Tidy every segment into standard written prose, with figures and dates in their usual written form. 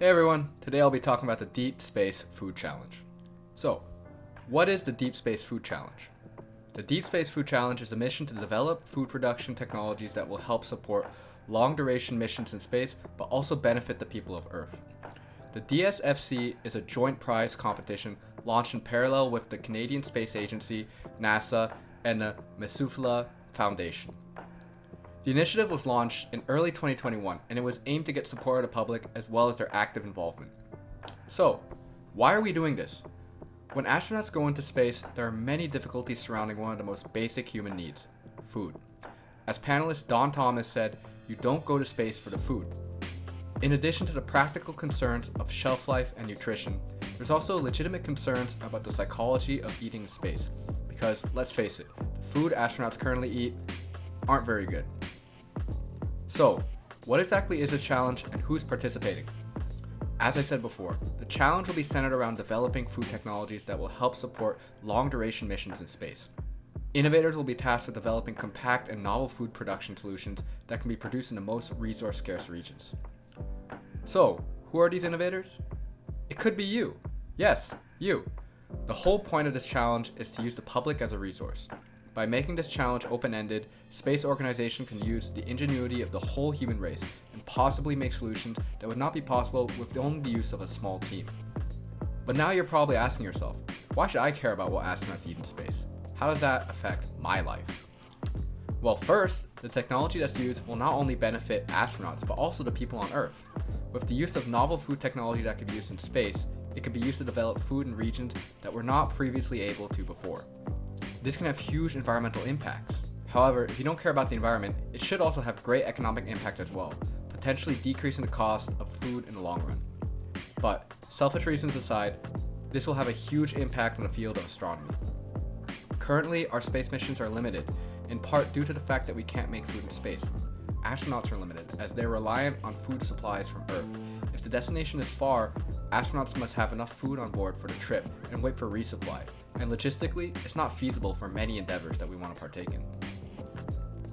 Hey everyone, today I'll be talking about the Deep Space Food Challenge. So, what is the Deep Space Food Challenge? The Deep Space Food Challenge is a mission to develop food production technologies that will help support long-duration missions in space, but also benefit the people of Earth. The DSFC is a joint prize competition launched in parallel with the Canadian Space Agency, NASA, and the Mesufla Foundation. The initiative was launched in early 2021, and it was aimed to get support of the public as well as their active involvement. So, why are we doing this? When astronauts go into space, there are many difficulties surrounding one of the most basic human needs, food. As panelist Don Thomas said, you don't go to space for the food. In addition to the practical concerns of shelf life and nutrition, there's also legitimate concerns about the psychology of eating in space. Because, let's face it, the food astronauts currently eat aren't very good. So, what exactly is this challenge and who's participating? As I said before, the challenge will be centered around developing food technologies that will help support long-duration missions in space. Innovators will be tasked with developing compact and novel food production solutions that can be produced in the most resource-scarce regions. So, who are these innovators? It could be you. Yes, you. The whole point of this challenge is to use the public as a resource. By making this challenge open-ended, space organization can use the ingenuity of the whole human race and possibly make solutions that would not be possible with only the use of a small team. But now you're probably asking yourself, why should I care about what astronauts eat in space? How does that affect my life? Well, first, the technology that's used will not only benefit astronauts, but also the people on Earth. With the use of novel food technology that can be used in space, it can be used to develop food in regions that were not previously able to before. This can have huge environmental impacts. However, if you don't care about the environment, it should also have great economic impact as well, potentially decreasing the cost of food in the long run. But, selfish reasons aside, this will have a huge impact on the field of astronomy. Currently, our space missions are limited, in part due to the fact that we can't make food in space. Astronauts are limited, as they're reliant on food supplies from Earth. If the destination is far, astronauts must have enough food on board for the trip and wait for resupply. And logistically, it's not feasible for many endeavors that we want to partake in.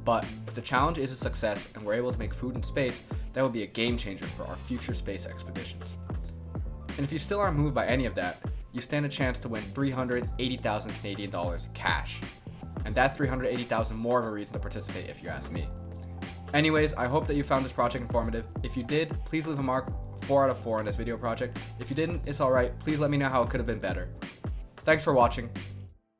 But if the challenge is a success and we're able to make food in space, that would be a game changer for our future space expeditions. And if you still aren't moved by any of that, you stand a chance to win 380,000 Canadian dollars cash. And that's 380,000 more of a reason to participate if you ask me. Anyways, I hope that you found this project informative. If you did, please leave a mark 4 out of 4 on this video project. If you didn't, it's alright. Please let me know how it could have been better. Thanks for watching.